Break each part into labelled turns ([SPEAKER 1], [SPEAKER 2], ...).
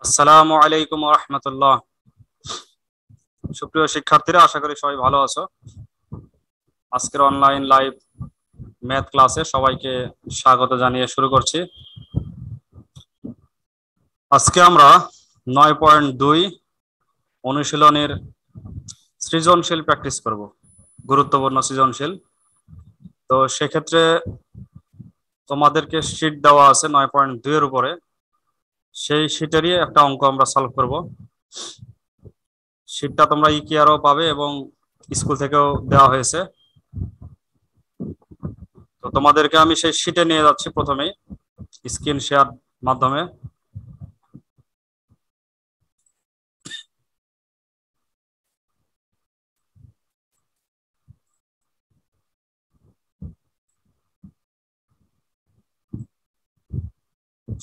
[SPEAKER 1] আসসালামু আলাইকুম ওয়া রাহমাতুল্লাহ। সুপ্রিয় শিক্ষার্থীরা, আশা করি সবাই ভালো আছো। আজকের অনলাইন লাইভ ম্যাথ ক্লাসে সবাইকে স্বাগত জানিয়ে শুরু করছি। আজকে আমরা 9.2 অনুশীলনের সৃজনশীল প্র্যাকটিস করব, গুরুত্বপূর্ণ সৃজনশীল। তো সেক্ষেত্রে তোমাদেরকে শীট দেওয়া আছে 9.2 এর উপরে, সেই শীটেরই একটা অঙ্ক আমরা সলভ করব। শীটটা তোমরা ইকিয়ারও পাবে এবং স্কুল থেকেও দেওয়া হয়েছে। তো তোমাদেরকে আমি সেই শীটে নিয়ে যাচ্ছি প্রথমেই স্ক্রিন শেয়ার মাধ্যমে।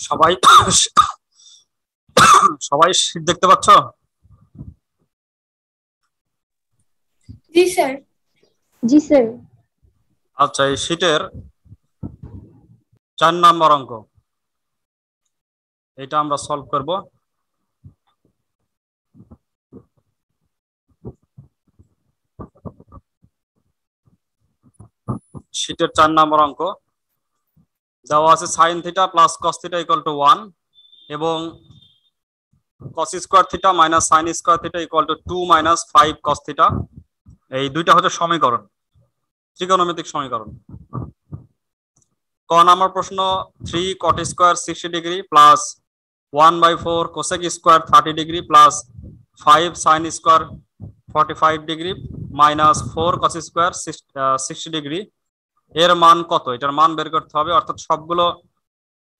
[SPEAKER 1] সবাই সবাই শীট দেখতে পাচ্ছ?
[SPEAKER 2] জি স্যার।
[SPEAKER 3] জি স্যার।
[SPEAKER 1] আচ্ছা, এই শীটের 4 নম্বর অঙ্ক, এটা আমরা সলভ করব। শীটের 4 নম্বর অঙ্ক দেওয়া আছে sine theta plus cos theta equal to 1 এবং cos square theta minus sine square theta equal two 2 minus 5 cos theta. এই দুইটা হচ্ছে সমীকরণ, ত্রিকোণমিতিক সমীকরণ। ক নম্বর প্রশ্ন 3 cot square 60 degree plus 1/4 cosec square 30 degree plus 5 sine square 45 degree minus 4 cos square 60 degree এর মান কত? এটার মান বের করতে হবে। অর্থাৎ সবগুলো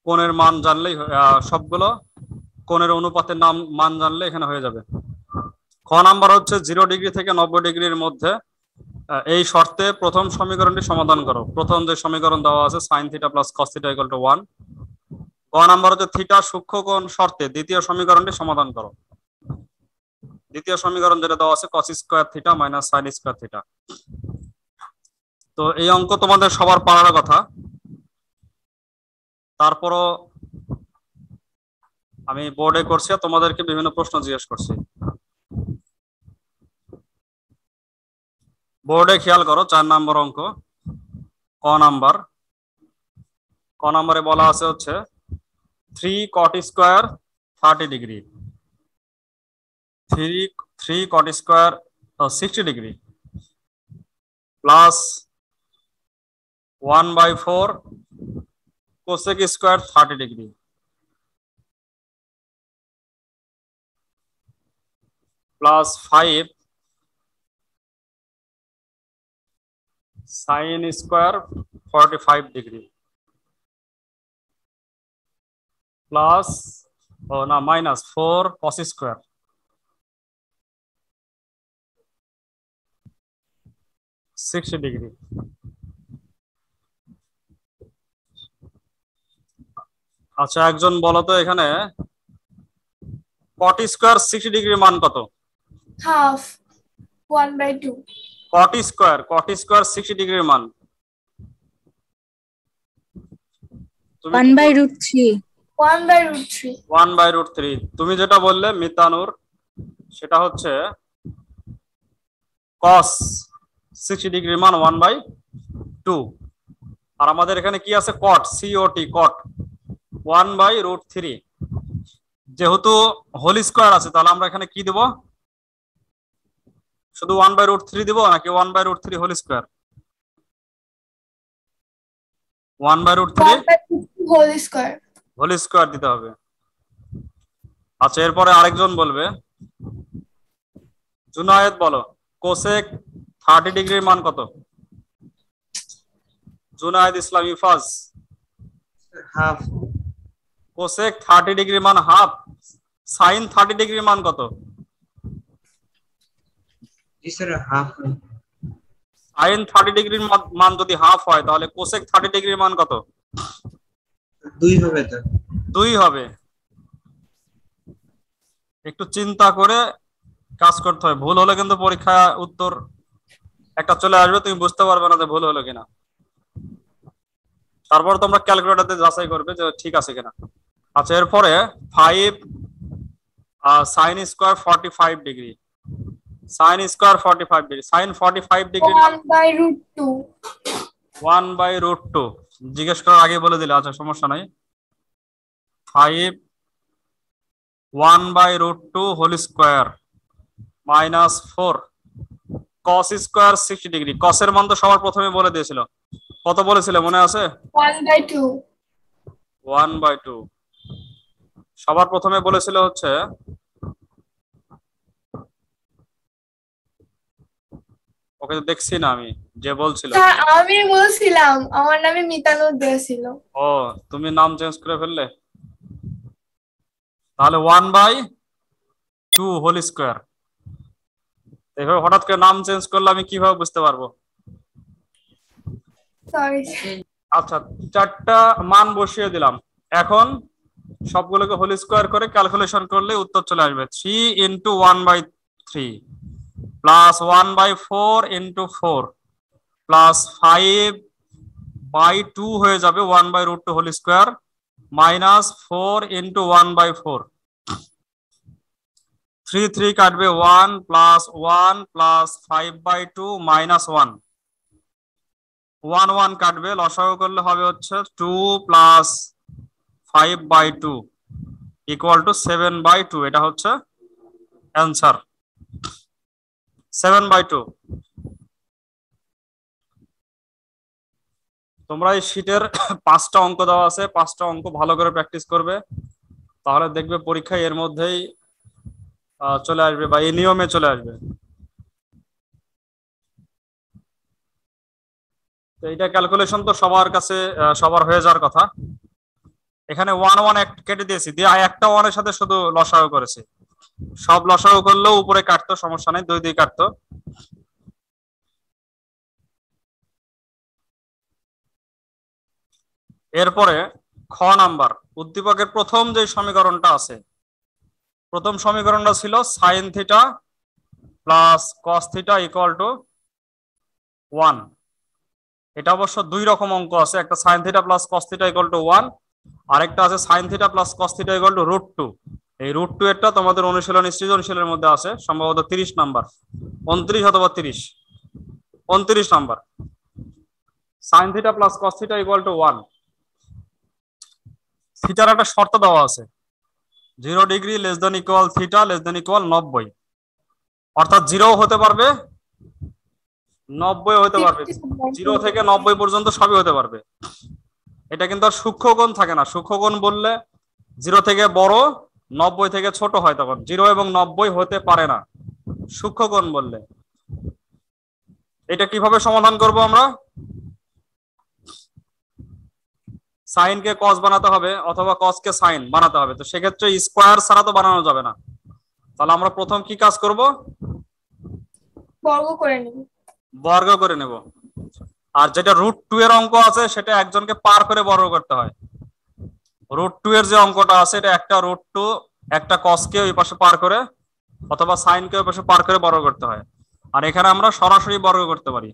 [SPEAKER 1] কোণের মান জানলেই, সবগুলো কোণের অনুপাতের মান জানলে এখানে হয়ে যাবে। খ নাম্বার হচ্ছে 0 ডিগ্রি থেকে 90 ডিগ্রির মধ্যে এই শর্তে প্রথম সমীকরণটি সমাধান করো। প্রথম যে সমীকরণ দেওয়া আছে sine theta plus cos theta equal to 1। ক নাম্বার হচ্ছে থিটা সূক্ষ্ম কোণ শর্তে দ্বিতীয় সমীকরণটি সমাধান করো। দ্বিতীয় সমীকরণ যেটা দেওয়া আছে cos square theta minus sine square theta. তো এই অঙ্ক তোমাদের সবার পারার কথা, তারপরও আমি বোর্ডে করছি, তোমাদেরকে বিভিন্ন প্রশ্ন জিজ্ঞেস করছি। বোর্ডে খেয়াল করো 4 নম্বর অঙ্ক ক নাম্বারে বলা আছে হচ্ছে 3 cot square 30 degree, 3 cot square 60 degree plus 1/4 cosec square 30 degree plus 5 sine square 45 degree plus minus 4 cos square 60 degree. আচ্ছা, একজন বলো তো এখানে কট স্কোয়ার 60 ডিগ্রির মান কত?
[SPEAKER 2] হাফ 1/2।
[SPEAKER 1] কট স্কোয়ার 60 ডিগ্রির মান
[SPEAKER 3] 1/√3।
[SPEAKER 2] 1/√3।
[SPEAKER 1] 1/√3। তুমি যেটা বললে মিতানুর, সেটা হচ্ছে কস 60 ডিগ্রির মান 1/2। আর আমাদের এখানে কি আছে? কট, সিওটি, কট 1/√3। যেহেতু হোল স্কোয়ার আছে, তাহলে আমরা এখানে কি দেব? শুধু 1/√3 দিব নাকি 1/√3 whole square? 1/√3
[SPEAKER 2] whole square.
[SPEAKER 1] Whole square দিতে হবে। আচ্ছা, এরপরে আরেকজন বলবে, জুনায়েদ বলো কোসেক 30 ডিগ্রির মান কত? জুনায়েদ ইসলাম ইফাজ,
[SPEAKER 4] হাফ।
[SPEAKER 1] কোসেক 30 ডিগ্রির মান হাফ। সাইন 30 ডিগ্রির মান কত?
[SPEAKER 4] জি স্যার, হাফ।
[SPEAKER 1] সাইন 30 ডিগ্রির মান যদি হাফ হয়, তাহলে কোসেক 30 ডিগ্রির মান কত?
[SPEAKER 4] 2 হবে তো।
[SPEAKER 1] 2 হবে। একটু চিন্তা করে কাজ করতে হয়, ভুল হলে কিন্তু পরীক্ষা উত্তর একটা চলে আসবে, তুমি বুঝতে পারবে না যে ভুল হলো কিনা। তারপর তোমরা ক্যালকুলেটরতে যাচাই করবে যে ঠিক আছে কিনা। আচ্ছা, এরপরে 5 sin square 45 degree, sin square 45 degree, sin 45 degree
[SPEAKER 2] 1/√2
[SPEAKER 1] 1/√2 জিজ্ঞেস করার আগে বলে দিলে, আচ্ছা সমস্যা নাই। 5 1/√2 whole square minus 4 cos square 60 degree. cos এর মান তো সবার প্রথমে বলে দিয়েছিল, কত বলেছিল মনে আছে?
[SPEAKER 2] 1/2
[SPEAKER 1] 1/2 সবার প্রথমে বলেছিল হচ্ছে, ওকে তো দেখছি না আমি, যে বলছিল।
[SPEAKER 2] স্যার আমি বলছিলাম, আমার নামে মিতানুর দিয়েছিল।
[SPEAKER 1] ও তুমি নাম চেঞ্জ করে ফেললে, তাহলে 1/2 হোল স্কয়ার। এভাবে হঠাৎ করে নাম চেঞ্জ করলে আমি কিভাবে বুঝতে পারবো?
[SPEAKER 2] সরি।
[SPEAKER 1] আচ্ছা, চারটা মান বসিয়ে দিলাম, এখন সবগুলোকে হোল স্কয়ার করে ক্যালকুলেশন করলে উত্তর চলে আসবে 3 × 1/3 প্লাস 1/4 × 4 প্লাস 5/2 হয়ে যাবে 1/√2 হোল স্কয়ার মাইনাস 4 × 1/4। 3 3 কাটবে 1 প্লাস 1 প্লাস 5/2 মাইনাস 1 1 1 কাটবে, লসাগু করলে হবে হচ্ছে 2 প্লাস 5/2 ইকুয়াল টু 7/2। এটা হচ্ছে অ্যান্সার 7/2। তোমরা এই শীটের 5টা অঙ্ক দেওয়া আছে, 5টা অঙ্ক ভালো করে প্র্যাকটিস করবে, তাহলে দেখবে পরীক্ষায় এর মধ্যেই চলে আসবে বা এই নিয়মে চলে আসবে। তো এটা ক্যালকুলেশন তো সবার কাছে সবার হয়ে যাওয়ার কথা। এখানে 1 1 কেটে দিয়েছি, দিয়ে একটা 1 এর সাথে শুধু লসাগু করেছি, সব লসাগু করলেও উপরে কাটতো, সমস্যা নেই, 2 2 কাটতো। এরপরে খ নাম্বার, উদ্দীপকের প্রথম যে সমীকরণটা আছে, প্রথম সমীকরণটা ছিল sin theta plus cos theta equal to 1। এটা অবশ্য দুই রকম অঙ্ক আছে, একটা sin theta plus cos theta equal to 1, আরেকটা আছে sin theta plus cos theta equal two √2। এই √2 এরটা তোমাদের অনুশীলনী সৃজনশীলের মধ্যে আছে, সম্ভবত 30 নাম্বার, 29 অথবা 30, 29 number. sin theta plus cos theta equal to 1, থিটার একটা শর্ত দেওয়া আছে, 0 degree less than equal theta less than equal 90, অর্থাৎ 0 হতে পারবে 90 হতে পারবে, 0 থেকে 90 পর্যন্ত সবই হতে পারবে। এটা কিন্তু আর সূক্ষ্মকোণ থাকে না, সূক্ষ্মকোণ বললে 0 থেকে বড় 90 থেকে ছোট হয়, তখন 0 এবং 90 হতে পারে না সূক্ষ্মকোণ বললে। এটা কিভাবে সমাধান করব আমরা? সাইন কে কস বানাতে হবে অথবা কস কে সাইন বানাতে হবে, তো সেক্ষেত্রে স্কোয়ার ছাড়া তো বানানো যাবে না। তাহলে আমরা প্রথম কি কাজ করব?
[SPEAKER 2] বর্গ করে নেব।
[SPEAKER 1] বর্গ করে নেব। আর যেটা √2 এর অঙ্ক আছে সেটা একজনকে পার করে বর্গ করতে হয়। √2 এর যে অঙ্কটা আছে এটা একটা √2 একটা কস কে ওই পাশে পার করে অথবা সাইন কে ওই পাশে পার করে বর্গ করতে হয়। আর এখানে আমরা সরাসরি বর্গ করতে পারি,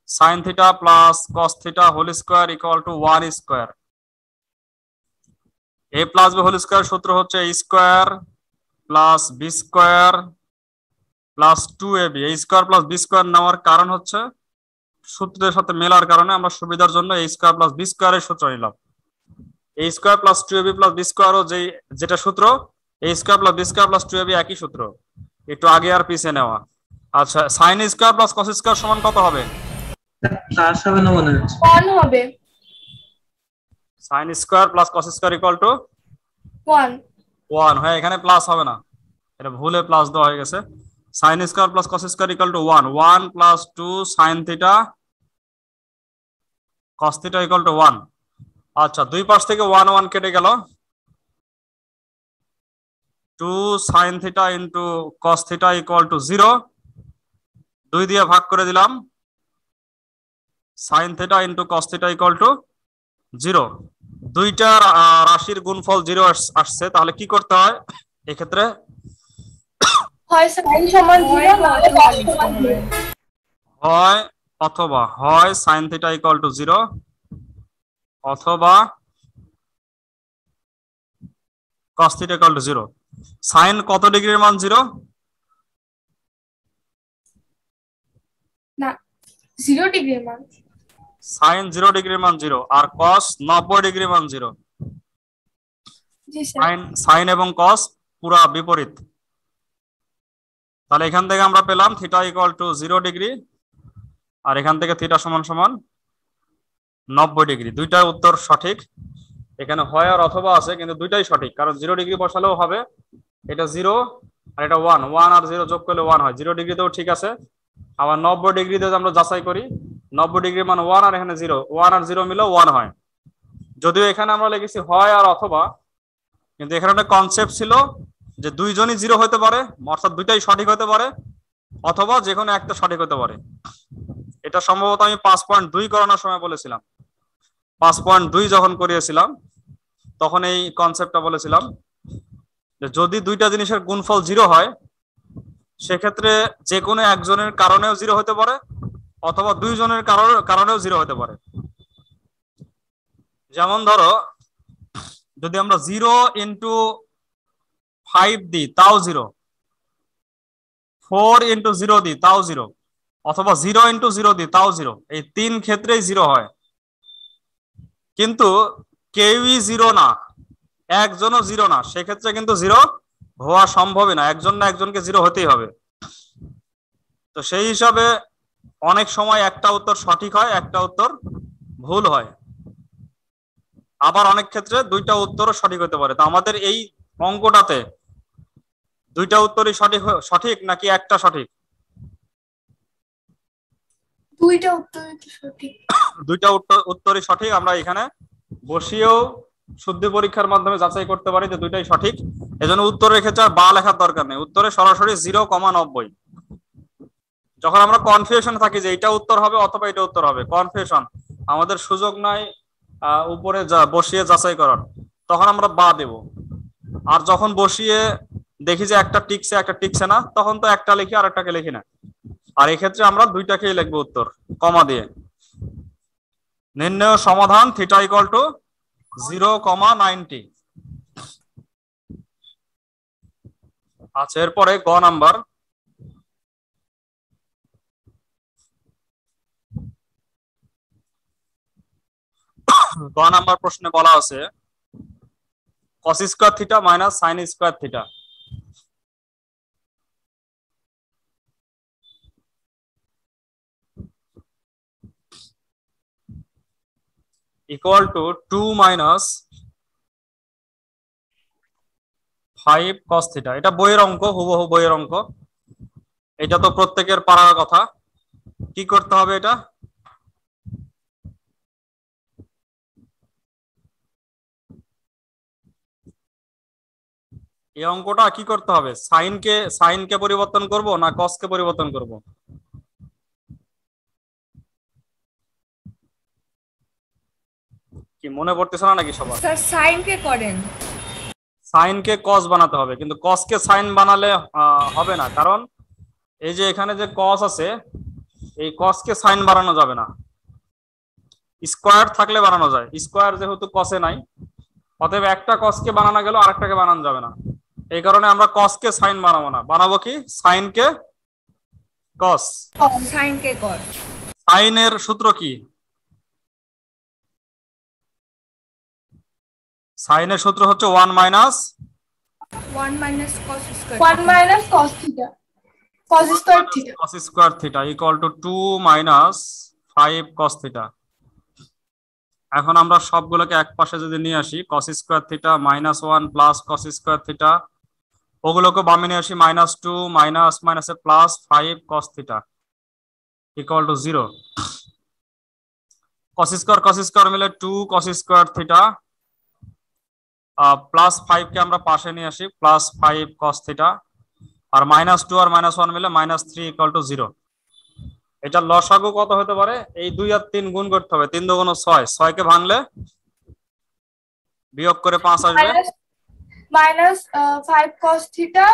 [SPEAKER 1] sin theta plus cos theta whole square equal to 1 square. a plus b whole square সূত্র হচ্ছে a square plus b square plus 2ab। a square plus b square নেওয়ার কারণ হচ্ছে সূত্রের সাথে মেলার কারণে আমরা সুবিধার জন্য a স্কয়ার প্লাস b স্কয়ারের সূত্র নিলাম। a square plus 2ab plus b স্কয়ারও যেটা সূত্র, a square plus b square plus 2ab একই সূত্র, একটু আগে আর পিছিয়ে নেওয়া। আচ্ছা, sin square plus cos square সমান কত হবে?
[SPEAKER 4] প্লাস হবে না মনে হচ্ছে,
[SPEAKER 2] 1 হবে।
[SPEAKER 1] sin square plus cos square equal to
[SPEAKER 2] 1
[SPEAKER 1] হয়, এখানে প্লাস হবে না, এটা ভুলে প্লাস দেওয়া হয়ে গেছে। sin square plus cos square equal to 1 plus 2 sin theta cos theta equal to 1। আচ্ছা, দুই পাশ থেকে 1 1 কেটে গেল, 2 sin theta into cos theta equal two 0, 2 দিয়ে ভাগ করে দিলাম, sin theta into cos theta equal two 0। দুইটা রাশির গুণফল 0 আসছে, তাহলে কি করতে হয় এক্ষেত্রে?
[SPEAKER 2] হয় sin সমান 0 নয়তো cos সমান 0।
[SPEAKER 1] হয় sin থিটা ইকুয়াল টু 0 অথবা cos θ equal to 0 sin কত ডিগ্রির মান 0
[SPEAKER 2] না 0 ডিগ্রির মান
[SPEAKER 1] sin 0 ডিগ্রির মান 0 আর cos 90 ডিগ্রির মান 0
[SPEAKER 2] জি স্যার
[SPEAKER 1] sin এবং cos পুরা বিপরীত তাহলে এখান থেকে আমরা পেলাম θ ইকুয়াল টু 0 ডিগ্রি আর এখান থেকে θ সমান সমান 90 ডিগ্রি দুইটার উত্তর সঠিক এখানে হয় আর অথবা আছে কিন্তু দুইটাই সঠিক কারণ 0 ডিগ্রি বসালেও হবে এটা 0 আর এটা 1 1 আর 0 যোগ করলে 1 হয় 0 ডিগ্রিতেও ঠিক আছে আবার 90 ডিগ্রিতে আমরা যাচাই করি 90 ডিগ্রি মানে 1 আর এখানে 0 1 আর 0 মিলে 1 হয় যদিও এখানে আমরা লিখেছি হয় আর অথবা কিন্তু এখানে একটা কনসেপ্ট ছিল যে দুইজনই 0 হতে পারে অর্থাৎ দুইটাই সঠিক হতে পারে অথবা যে কোনো একটা সঠিক হতে পারে এটা সম্ভবত আমি 5.2 করানোর সময় বলেছিলাম 5.2 যখন করিয়েছিলাম তখন এই কনসেপ্টটা বলেছিলাম যে যদি দুইটা জিনিসের গুণফল 0 হয় সেক্ষেত্রে যে কোনো একজনের কারণেও 0 হতে পারে অথবা দুইজনের কারণেও 0 হতে পারে যেমন ধরো যদি আমরা 0 ইনটু 5 দিই তাও 0 4 ইনটু 0 দিই তাও 0 অথবা 0 ইনটু 0 দিই তাও 0 এই তিন ক্ষেত্রেই 0 হয় কিন্তু কেউই 0 না একজনও 0 না সেক্ষেত্রে কিন্তু 0 হওয়া সম্ভবই না একজন না একজনকে 0 হতেই হবে তো সেই হিসাবে অনেক সময় একটা উত্তর সঠিক হয় একটা উত্তর ভুল হয় আবার অনেক ক্ষেত্রে দুইটা উত্তরও সঠিক হতে পারে তো আমাদের এই অঙ্কটাতে দুইটা উত্তরই সঠিক নাকি একটা সঠিক
[SPEAKER 2] দুইটা উত্তরই সঠিক
[SPEAKER 1] দুইটা উত্তরই সঠিক আমরা এখানে বসিয়েও শুদ্ধি পরীক্ষার মাধ্যমে যাচাই করতে পারি যে দুইটাই সঠিক এজন্য উত্তরের ক্ষেত্রে আর বা লেখার দরকার নেই উত্তরে সরাসরি 0,90 যখন আমরা কনফিউশন থাকি যে এটা উত্তর হবে অথবা এটা উত্তর হবে কনফিউশন আমাদের সুযোগ নাই উপরে বসিয়ে যাচাই করার তখন আমরা বা দেব আর যখন বসিয়ে দেখি যে একটা টিকছে না তখন তো একটা লিখি আর একটাকে লিখি না আর এই ক্ষেত্রে আমরা দুইটাকেই লিখবো উত্তর কমা দিয়ে নির্ণয় সমাধান θ ইকুয়াল টু 0,90 আচ্ছা এরপরে গ নাম্বার গ নাম্বার প্রশ্নে বলা আছে cos square theta minus sin square theta equal two 2 minus 5 cos theta এটা বইয়ের অঙ্ক হুবহু বইয়ের অঙ্ক এটা তো প্রত্যেকের পারার কথা কি করতে হবে এটা এই অঙ্কটা কি করতে হবে সাইনকে পরিবর্তন করব না কসকে পরিবর্তন করব কি মনে পড়তেছ না নাকি সবার
[SPEAKER 2] স্যার সাইন কে করেন
[SPEAKER 1] সাইনকে কস বানাতে হবে কিন্তু কসকে সাইন বানালে হবে না কারণ এই যে এখানে যে কস আছে এই কসকে সাইন বানানো যাবে না স্কয়ার থাকলে বানানো যায় স্কয়ার যেহেতু কসে নাই অতএব একটা কসকে বানানো গেল আরেকটাকে বানানো যাবে না এই কারণে আমরা কসকে সাইন বানাবো না বানাবো কি সাইনকে কস
[SPEAKER 2] সাইন কে কর
[SPEAKER 1] সাইনের সূত্র কি সাইনের সূত্র হচ্ছে 1 minus
[SPEAKER 2] cos square 1 minus cos theta cos square theta
[SPEAKER 1] cos square theta equal two 2 minus 5 cos theta এখন আমরা সবগুলোকে এক পাশে যদি নিয়ে আসি cos square theta -1 plus cos square theta ওগুলোকে বামে নিয়ে আসি -2 মাইনাস মাইনাসে plus 5 cos theta equal two 0 cos square মিলে 2 cos স্কয়ার থিটা প্লাস 5 কে আমরা পাশে নিয়ে আসি প্লাস 5 cos থিটা আর -2 আর -1 মিলে -3 ইকুয়াল টু 0 এটা লসাগু কত হতে পারে এই 2 আর 3 গুণ করতে হবে 3 দুগুণ 6 6 কে ভাঙলে বিয়োগ করে 5 আসবে
[SPEAKER 2] -5 cos theta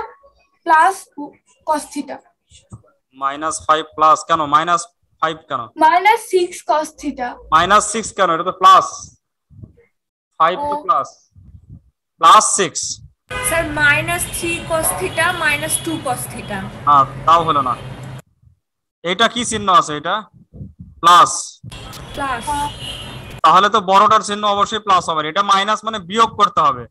[SPEAKER 2] plus cos theta
[SPEAKER 1] -5 plus কেন -5 কেন
[SPEAKER 2] -6 cos থিটা
[SPEAKER 1] -6 কেন এটা তো plus 5 two plus +6
[SPEAKER 2] sir -3 cos theta -2 cos theta.
[SPEAKER 1] হ্যাঁ, তাও হলো না। এটা কি চিহ্ন আছে? এটা প্লাস।
[SPEAKER 2] প্লাস।
[SPEAKER 1] তাহলে তো বড়টার চিহ্ন অবশ্যই প্লাস হবে। এটা মাইনাস মানে বিয়োগ করতে হবে।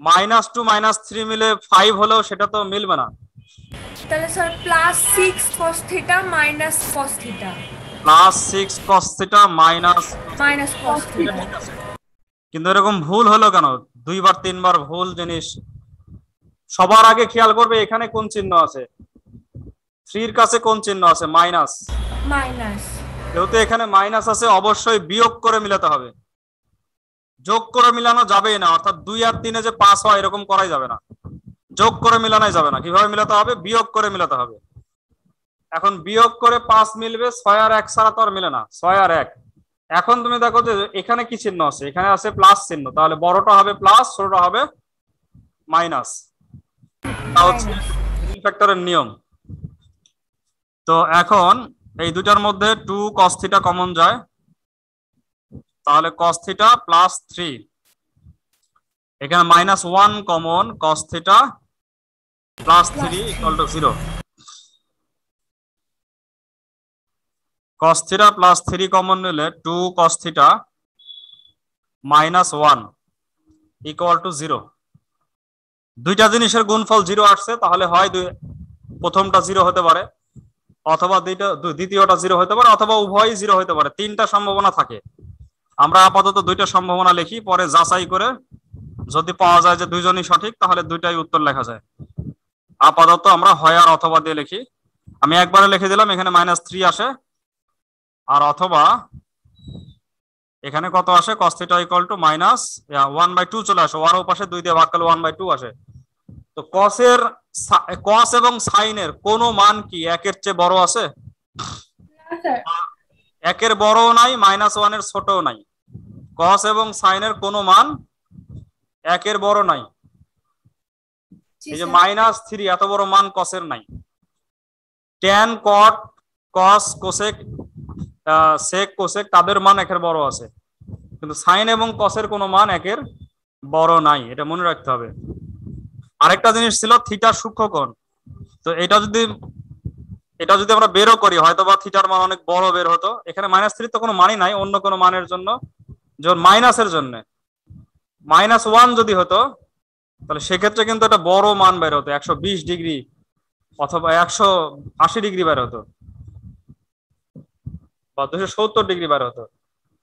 [SPEAKER 1] -2 -3 মিলে 5 হলেও সেটা তো মিলবে না।
[SPEAKER 2] তাহলে sir +6 cos theta cos theta.
[SPEAKER 1] +6 cos theta
[SPEAKER 2] cos theta.
[SPEAKER 1] কিন্তু এরকম ভুল হলো কেন? দুইবার তিনবার ভুল জিনিস। সবার আগে খেয়াল করবে এখানে কোন চিহ্ন আছে, 3 এর কাছে কোন চিহ্ন আছে? মাইনাস। যেহেতু এখানে মাইনাস আছে, অবশ্যই বিয়োগ করে মিলাতে হবে। যোগ করে মিলানো যাবেই না, অর্থাৎ 2 আর 3 যে 5 হয় এরকম করাই যাবে না। যোগ করে মিলানোই যাবে না। কিভাবে মিলাতে হবে? বিয়োগ করে মিলাতে হবে। এখন বিয়োগ করে 5 মিলবে, 6 আর 1 ছাড়া তো আর মিলে না, 6 আর 1। এখন তুমি দেখো যে এখানে কি চিহ্ন আছে? এখানে আছে প্লাস চিহ্ন, তাহলে বড়টা হবে প্লাস, ছোটটা হবে মাইনাস। তা হচ্ছে ফ্যাক্টরের নিয়ম। তো এখন এই দুটার মধ্যে 2 cos থিটা কমন যায়, তাহলে cos থিটা +3। এখানে -1 common, cos theta +3 = 0। cos theta +3 common নিলে 2 cos থিটা -1 = 0। দুইটা জিনিসের গুণফল 0 আসছে, তাহলে হয় প্রথমটা 0 হতে পারে, অথবা দ্বিতীয়টা 0 হতে পারে, অথবা উভয়ই 0 হতে পারে। তিনটা সম্ভাবনা থাকে। আমরা আপাতত দুইটা সম্ভাবনা লিখি, পরে যাচাই করে যদি পাওয়া যায় যে দুইজনই সঠিক, তাহলে দুইটাই উত্তর লেখা যায়। আপাতত আমরা হয় আর অথবা দিয়ে লিখি। আমি একবারে লিখে দিলাম, এখানে -3 আসে, আর অথবা এখানে কত আসে? cos থিটা = -1/2 চলে আসে, ওর পাশে 2 দিয়ে ভাগ করলে 1/2 আসে। তো cos এবং সাইনের কোন মান কি 1 এর চেয়ে বড় আছে?
[SPEAKER 2] না স্যার।
[SPEAKER 1] 1 এর বড়ও নাই, -1 এর ছোটও নাই। cos এবং সাইনের কোন মান 1 এর বড় নাই। এই যে -3 এত বড় মান cos এর নাই। tan cot cos cosec sec cosec তাদের মান 1 এর বড় আছে, কিন্তু সাইন এবং cos এর কোনো মান 1 এর বড় নাই। এটা মনে রাখতে হবে। আরেকটা জিনিস ছিল থিটা সূক্ষ্মকোণ। তো এটা যদি আমরা বেরও করি, হয়তো বা থিটার মান অনেক বড় বের হতো। এখানে -3 তো কোনো মানই নাই, অন্য কোনো মানের জন্য, যেমন মাইনাসের জন্য -1 যদি হতো, তাহলে সেক্ষেত্রে কিন্তু একটা বড় মান বের হতো, 120 ডিগ্রি অথবা 180 ডিগ্রি বের হতো, বা 270 ডিগ্রি বের হতো।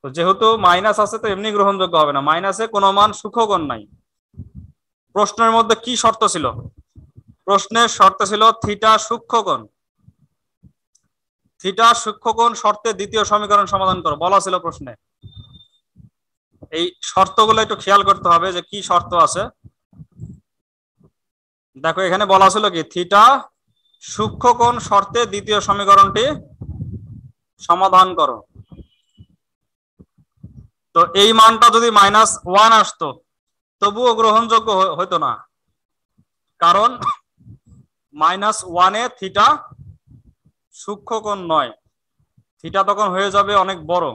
[SPEAKER 1] তো যেহেতু মাইনাস আছে, তো এমনি গ্রহণযোগ্য হবে না। মাইনাসে কোনো মান সূক্ষ্মকোণ নাই। প্রশ্নের মধ্যে কি শর্ত ছিল? প্রশ্নের শর্ত ছিল থিটা সূক্ষ্মকোণ। থিটা সূক্ষ্মকোণ শর্তে দ্বিতীয় সমীকরণ সমাধান করো বলা ছিল প্রশ্নে। এই শর্তগুলো একটু খেয়াল করতে হবে যে কি শর্ত আছে। দেখো এখানে বলা ছিল কি, থিটা সূক্ষ্মকোণ শর্তে দ্বিতীয় সমীকরণটি সমাধান করো। তো এই মানটা যদি -1 আসতো, তবুও গ্রহণযোগ্য হতো না, কারণ -1 এ থিটা সূক্ষ্মকোণ নয়। থিটা তখন হয়ে যাবে অনেক বড়।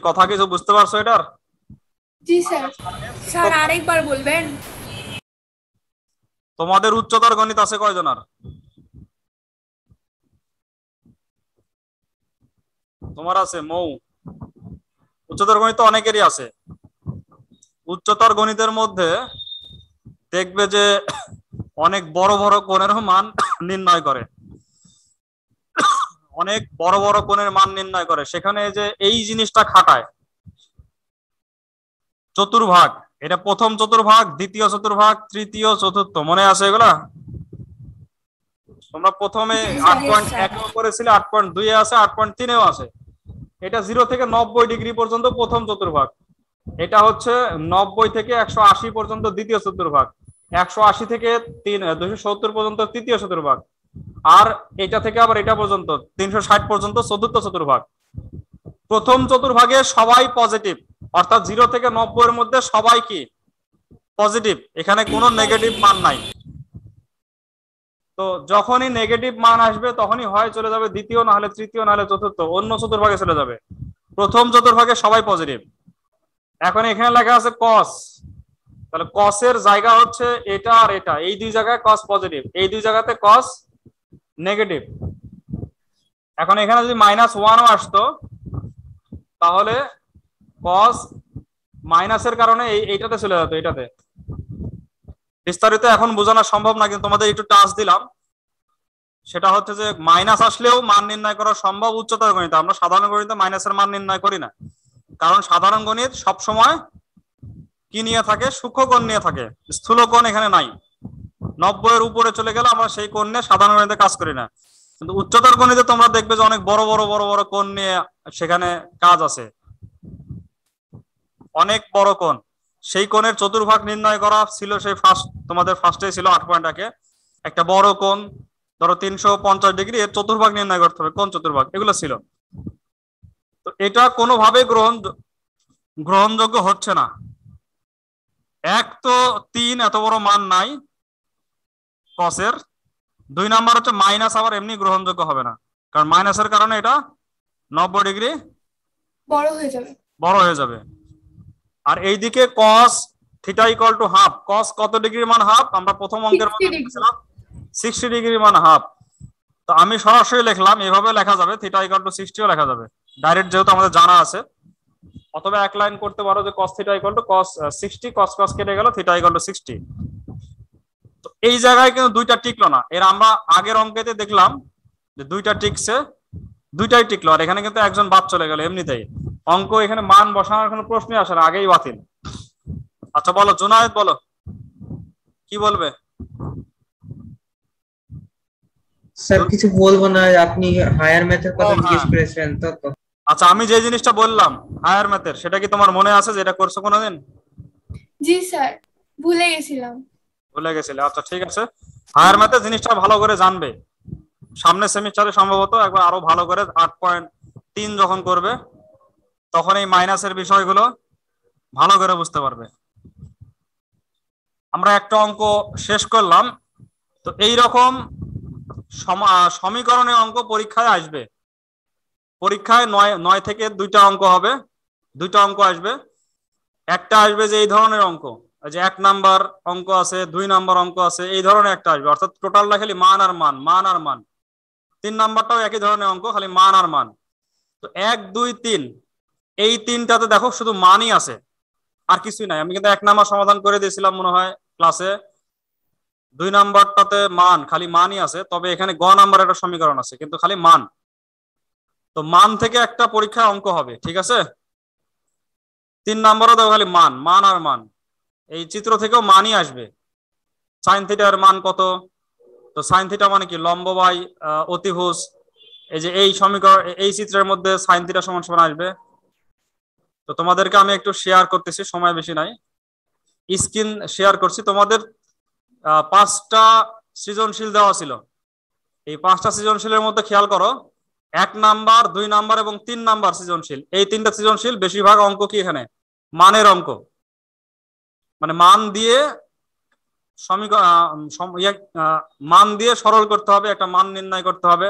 [SPEAKER 1] কথা কিছু বুঝতে পারছো এটার?
[SPEAKER 2] জি স্যার। স্যার আরেকবার বলবেন।
[SPEAKER 1] তোমাদের উচ্চতর গণিত আছে কয়জনের? তোমার আছে? মৌ, উচ্চতর গণিত অনেকেরই আছে। উচ্চতর গণিতের মধ্যে দেখবে যে অনেক বড় বড় কোণের মান নির্ণয় করে, অনেক বড় বড় কোণের মান নির্ণয় করে। সেখানে যে এই জিনিসটা খাটায়, চতুর্ভাগ, এটা প্রথম চতুর্ভাগ, দ্বিতীয় চতুর্ভাগ, তৃতীয়, চতুর্থ, মনে আছে এগুলা? তোমরা প্রথমে 8.1 করেছিলে, 8.2 এ আছে, 8.3 এও আছে। এটা 0 থেকে 90 ডিগ্রি পর্যন্ত প্রথম চতুর্ভাগ। এটা হচ্ছে 90 থেকে 180 পর্যন্ত দ্বিতীয় চতুর্ভাগ, 180 থেকে 270 পর্যন্ত তৃতীয় চতুর্ভাগ, আর এটা থেকে আবার এটা পর্যন্ত 360 পর্যন্ত চতুর্থ চতুর্ভাগ। প্রথম চতুর্ভাগে সবাই পজিটিভ, অর্থাৎ 0 থেকে 90 এর মধ্যে সবাই কি পজিটিভ, এখানে কোনো নেগেটিভ মান নাই। তো যখনই নেগেটিভ মান আসবে তখনই হয় চলে যাবে দ্বিতীয়, না হলে তৃতীয়, না হলে চতুর্থ, অন্য চতুর্ভাগে চলে যাবে। প্রথম চতুর্ভাগে সবাই পজিটিভ। এখন এখানে লেখা আছে cos, তাহলে কসের জায়গা হচ্ছে এটা আর এটা, এই দুই জায়গায় কস পজিটিভ, এই দুই জায়গাতে কস নেগেটিভ। এখন এখানে যদি -1ও আসতো তাহলে কস মাইনাসের কারণে এইটাতে চলে যেত, এটাতে। বিস্তারিত এখন বোঝানো সম্ভব না, কিন্তু তোমাদের একটু টাচ দিলাম। সেটা হচ্ছে যে মাইনাস আসলেও মান নির্ণয় করা সম্ভব উচ্চতর গণিতে। আমরা সাধারণ গণিতে মাইনাসের মান নির্ণয় করি না, কারণ সাধারণ গণিত সবসময় কি নিয়ে থাকে? সূক্ষ্ম কোণ নিয়ে থাকে, স্থূল কোণ এখানে নাই। 90 এর উপরে চলে গেলে আমরা সেই কোণ নিয়ে সাধারণ গণিতে কাজ করি না। কিন্তু উচ্চতর গণিতে তোমরা দেখবে যে অনেক বড় বড় বড় বড় কোণ নিয়ে সেখানে কাজ আছে, অনেক বড় কোণ। সেই কোণের চতুর্ভাগ নির্ণয় করা ছিল সেই তোমাদের ফার্স্টে ছিল 8.1 একটা বড় কোণ, ধরো 350 ডিগ্রি, এর চতুর্ভাগ নির্ণয় করতে হবে, কোণ চতুর্ভাগ, এগুলো ছিল। তো এটা কোনোভাবে গ্রহণযোগ্য হচ্ছে না। এক তো 3 এত বড় মান নাই কসের, 2 নাম্বার হচ্ছে মাইনাস আবার এমনি গ্রহণযোগ্য হবে না, কারণ মাইনাসের কারণে এটা 90 ডিগ্রি বড় হয়ে যাবে। আর এইদিকে cos theta equal to half, cos কত ডিগ্রির মান হাফ? আমরা প্রথম অঙ্কের মধ্যে লিখেছিলাম 60 ডিগ্রির মান হাফ। তো আমি সরাসরি লিখলাম, এভাবে লেখা যাবে, থিটা ইকুয়াল টু 60ও লেখা যাবে ডাইরেক্ট, যেহেতু আমাদের জানা আছে। অথবা এক লাইন করতে পারো যে cos theta equal two cos 60, cos cos কেটে গেল, থিটা ইকুয়াল টু 60। তো এই জায়গায় কিন্তু দুইটা টিকলো না। এর আমরা আগের অঙ্কেতে দেখলাম যে দুইটা টিকছে, দুইটাই টিকলো, আর এখানে কিন্তু একজন বাদ চলে গেল এমনিতেই। অঙ্ক এখানে মান বসানোর কোনো প্রশ্নই আসে না, আগেই বাতিল। আচ্ছা বলো জুনায়েদ, বলো কি বলবে?
[SPEAKER 4] স্যার কিছু বলবো না, আপনি হায়ার ম্যাথের কথা জিজ্ঞেস করেছেন তো।
[SPEAKER 1] আচ্ছা, আমি যে জিনিসটা বললাম হায়ার ম্যাথের, সেটা কি তোমার মনে আছে যে এটা করছো কোনোদিন?
[SPEAKER 2] জি স্যার, ভুলে গেছিলাম।
[SPEAKER 1] ভুলে গেছিলে? আচ্ছা ঠিক আছে, হায়ার ম্যাথের জিনিসটা ভালো করে জানবে। সামনের সেমিস্টারে সম্ভবত একবার আরো ভালো করে 8.3 যখন করবে তখন এই মাইনাসের বিষয়গুলো ভালো করে বুঝতে পারবে। আমরা একটা অঙ্ক শেষ করলাম। তো এই রকম সমীকরণের অঙ্ক পরীক্ষায় আসবে। পরীক্ষায় 9 থেকে 2টা অঙ্ক হবে, 2টা অঙ্ক আসবে। একটা আসবে যে এই ধরনের অঙ্ক, যে 1 নাম্বার অঙ্ক আছে, 2 নাম্বার অঙ্ক আছে, এই ধরনের একটা আসবে, অর্থাৎ টোটালটা খালি মান আর মান, মান আর মান। 3 নাম্বারটাও একই ধরনের অঙ্ক, খালি মান আর মান। তো 1 2 3 এই 3টাতে দেখো শুধু মানই আছে, আর কিছুই নাই। আমি কিন্তু 1 নাম্বার সমাধান করে দিয়েছিলাম মনে হয় ক্লাসে। 2 নাম্বারটাতে মান, খালি মানই আছে, তবে এখানে গ নাম্বার একটা সমীকরণ আছে, কিন্তু খালি মান। তো মান থেকে একটা পরীক্ষায় অঙ্ক হবে, ঠিক আছে। 3 নাম্বারও দেখো খালি মান, মান আর মান। এই চিত্র থেকেও মানই আসবে। সাইন থিটার মান কত? তো সাইন থিটা মানে কি? লম্ব বাই অতিভুজ। এই যে এই সমীকরণ, এই চিত্রের মধ্যে সাইন থিটা সমান সমান আসবে। তো তোমাদেরকে আমি একটু শেয়ার করতেছি, সময় বেশি নাই, স্ক্রিন শেয়ার করছি। তোমাদের 5টা সৃজনশীল দেওয়া ছিল। এই 5টা সৃজনশীলের মধ্যে খেয়াল করো, 1 নাম্বার, 2 নাম্বার এবং 3 নাম্বার সৃজনশীল, এই 3টা সৃজনশীল বেশিরভাগ অঙ্ক কি এখানে মানের অঙ্ক, মানে মান দিয়ে মান দিয়ে সরল করতে হবে, একটা মান নির্ণয় করতে হবে,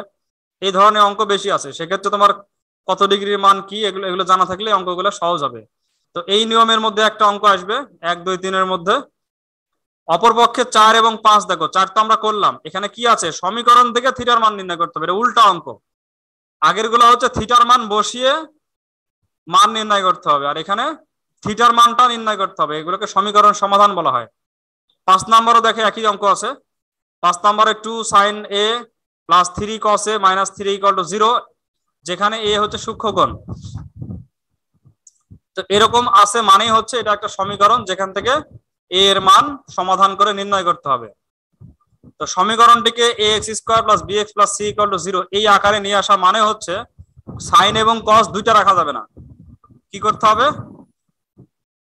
[SPEAKER 1] এই ধরনের অঙ্ক বেশি আছে। সেক্ষেত্রে তোমার কত ডিগ্রির মান কি এগুলো এগুলো জানা থাকলে অঙ্কগুলো সহজ হবে। তো এই নিয়মের মধ্যে একটা অঙ্ক আসবে 1 2 3 এর মধ্যে। অপরপক্ষে 4 এবং 5 দেখো, 4 তো আমরা করলাম, এখানে কি আছে? সমীকরণ থেকে থিটার মান নির্ণয় করতে হবে। এটা উল্টা অঙ্ক। আগের গুলো হচ্ছে থিটার মান বসিয়ে মান নির্ণয় করতে হবে, আর এখানে থিটার মানটা নির্ণয় করতে হবে। এগুলোকে সমীকরণ সমাধান বলা হয়। 5 নাম্বারও দেখে একই অঙ্ক আছে। 5 নাম্বারে 2 sin a plus 3 cos a minus 3 equal to 0, যেখানে a হচ্ছে সূক্ষ্মকোণ। তো এরকম আছে মানেই হচ্ছে এটা একটা সমীকরণ, যেখান থেকে a এর মান সমাধান করে নির্ণয় করতে হবে। তো সমীকরণটিকে ax square plus bx plus c equal to 0 এই আকারে নিয়ে আসা মানে হচ্ছে সাইন এবং কস দুইটা রাখা যাবে না। কি করতে হবে?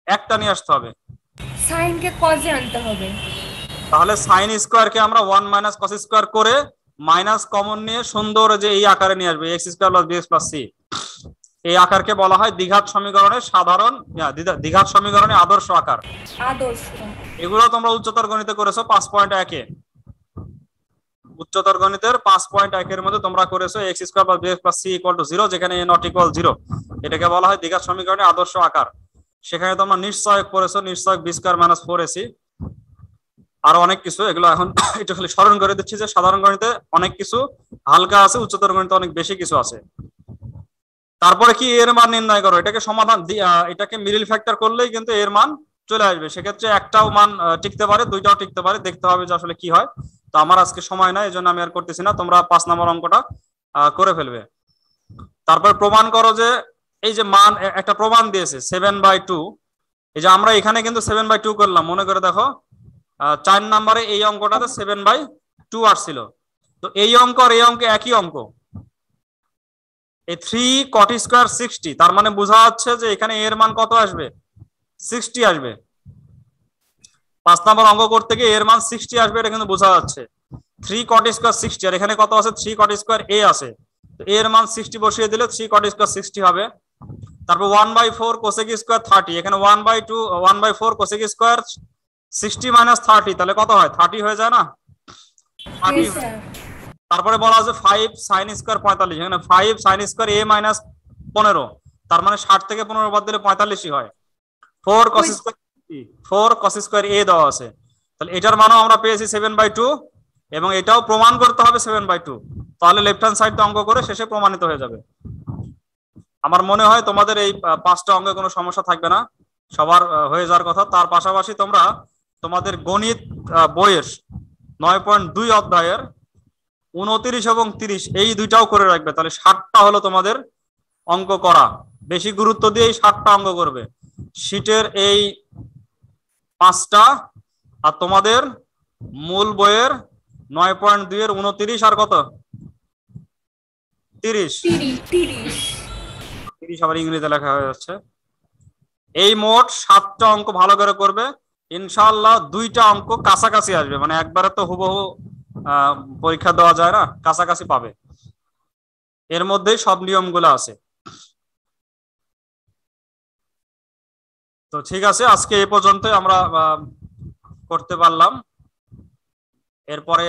[SPEAKER 1] একটা নিয়ে আসতে হবে,
[SPEAKER 2] সাইন কে কজে আনতে হবে।
[SPEAKER 1] তাহলে সাইন স্কয়ার কে আমরা 1 মাইনাস কস স্কয়ার করে মাইনাস কমন নিয়ে সুন্দর যে এই আকারে নিয়ে আসবে, x square plus bx plus c। এই আকারকে বলা হয় দ্বিঘাত সমীকরণের সাধারণ, দ্বিঘাত সমীকরণের আদর্শ আকার।
[SPEAKER 2] আদর্শ
[SPEAKER 1] এগুলো তোমরা উচ্চতর গণিতে করেছো 5.1 এ। উচ্চতর গণিতের 5.1 এর মধ্যে তোমরা করেছো x square plus bx plus c equal to 0, যেখানে a নট ইকুয়াল 0। এটাকে বলা হয় দ্বিঘাত সমীকরণের আদর্শ আকার। সেখানে তোমরা নিশ্চয়ক পড়েছো, নিশ্চয়ক বি স্কয়ার মাইনাস 4ac, আরো অনেক কিছু। এগুলো এখন একটু খালি স্মরণ করে দিচ্ছি যে সাধারণ গণিতে অনেক কিছু হালকা আছে, উচ্চতর গণিতে অনেক বেশি কিছু আছে। তারপরে কি এর মান নির্ণয় করো, এটাকে সমাধান এটাকে মিডল ফ্যাক্টর করলেই কিন্তু এর মান চলে আসবে। সেক্ষেত্রে একটাও মান টিকতে পারে, দুইটাও টিকতে পারে, দেখতে হবে যে আসলে কি হয়। তো আমার আজকে সময় নাই, এই জন্য আমি আর করতেছি না, তোমরা 5 নম্বর অঙ্কটা করে ফেলবে। তারপর প্রমাণ করো যে এই যে মান, একটা প্রমাণ দিয়েছে 7/2, এই যে আমরা এখানে কিন্তু 7/2 করলাম, মনে করে দেখো 4 নম্বরে এই অঙ্কটাতে 7/2 আসছিল। তো এই অঙ্ক আর এই অঙ্ক একই অঙ্ক, এই 3 cot স্কয়ার 60, তার মানে বোঝা যাচ্ছে যে এখানে এর মান কত আসবে, 60 আসবে। 5 নম্বর অঙ্ক করতে গিয়ে এর মান 60 আসবে, এটা কিন্তু বোঝা যাচ্ছে। 3 cot স্কয়ার 60, আর এখানে কত আছে, 3 cot স্কয়ার a আছে, তো এর মান 60 বসিয়ে দিলে 3 cot স্কয়ার 60 হবে। তারপর 1/4 কোসেক স্কয়ার 30, এখানে 1/4 কোসেক স্কয়ার 60 মাইনাস 30, তাহলে কত হয়, 30 হয়ে যায় না, 30 হয়। তারপরে বলা আছে 5 sin স্কয়ার 45, এখানে 5 sin স্কয়ার a মাইনাস 15, তার মানে 60 থেকে 15 বাদ দিলে 45ই হয়। 4 cos স্কয়ার a দেওয়া আছে, তাহলে এটার মানও আমরা পেয়েছি 7/2, এবং এটাও প্রমাণ করতে হবে 7/2। তাহলে লেফট হ্যান্ড সাইডটা অঙ্ক করে শেষে প্রমাণিত হয়ে যাবে। আমার মনে হয় তোমাদের এই 5টা অঙ্কে কোনো সমস্যা থাকবে না, সবার হয়ে যাওয়ার কথা। তার পাশাপাশি তোমরা তোমাদের গণিত বইয়ের 9.2 অধ্যায়ের 29 এবং 30 এই দুইটাও করে রাখবে, তাহলে 60টা হলো তোমাদের অঙ্ক করা। বেশি গুরুত্ব দিয়ে এই 60টা অঙ্ক করবে, শীটের এই 5টা, আর তোমাদের মূল বইয়ের 9.2 এর 29 আর কত 30 আবার ইংরেজিতে লেখা হয়ে যাচ্ছে। এই মোট 7টা অঙ্ক ভালো করে করবে, ইনশাআল্লাহ 2টা অঙ্ক কাছাকাছি আসবে, মানে একবারে তো হুবহু পরীক্ষা দেওয়া যায় না, কাছাকাছি পাবে, এর মধ্যেই সব নিয়মগুলো আছে। তো ঠিক আছে, আজকে এই পর্যন্ত আমরা করতে পারলাম। এরপরে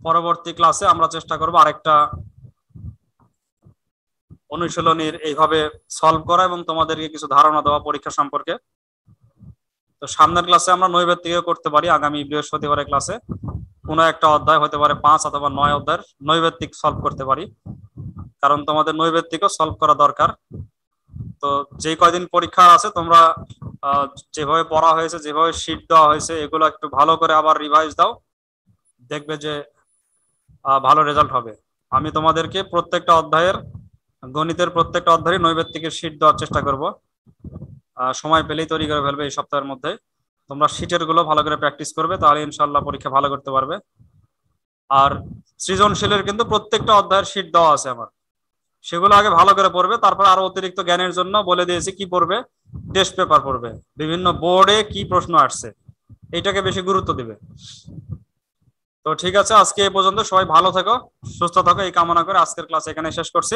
[SPEAKER 1] পরবর্তী ক্লাসে আমরা চেষ্টা করব আরেকটা অনুশীলনীর এইভাবে সলভ করা এবং তোমাদেরকে কিছু ধারণা দেওয়া পরীক্ষা সম্পর্কে। তো সামনের ক্লাসে আমরা নৈবেত্তিকও করতে পারি, আগামী বৃহস্পতিবারের ক্লাসে কোনো একটা অধ্যায় হতে পারে 5 অথবা 9 অধ্যায়ের নৈবেত্তিক সলভ করতে পারি, কারণ তোমাদের নৈবেত্তিকও সলভ করা দরকার। তো যে কয়দিন পরীক্ষা আছে তোমরা যেভাবে পড়া হয়েছে, যেভাবে শীট দেওয়া হয়েছে, এগুলো একটু ভালো করে আবার রিভাইজ দাও, দেখবে যে ভালো রেজাল্ট হবে। আমি তোমাদেরকে প্রত্যেকটা অধ্যায়ের গণিতের প্রত্যেকটা অধ্যায়ে নৈবেত্তিকের শীট দেওয়ার চেষ্টা করব, সময় পেলেই তৈরি করে ফেলবে এই সপ্তাহের মধ্যে। তোমরা শীটের গুলো ভালো করে প্র্যাকটিস করবে, তাহলে ইনশাআল্লাহ পরীক্ষা ভালো করতে পারবে। আর সৃজনশীলের কিন্তু প্রত্যেকটা অধ্যায়ের শীট দেওয়া আছে আমার, সেগুলো আগে ভালো করে পড়বে। তারপর আরো অতিরিক্ত জ্ঞানের জন্য বলে দিয়েছি কি পড়বে, টেস্ট পেপার পড়বে, বিভিন্ন বোর্ডে কি প্রশ্ন আসছে, এইটাকে বেশি গুরুত্ব দিবে। তো ঠিক আছে, আজকে এই পর্যন্ত, সবাই ভালো থাকো, সুস্থ থাকো, এই কামনা করে আজকের ক্লাস এখানে শেষ করছি।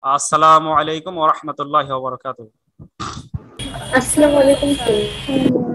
[SPEAKER 1] আসসালামু আলাইকুম ওয়া রাহমাতুল্লাহি ওয়া বারাকাতুহু।
[SPEAKER 2] আসসালামু আলাইকুম।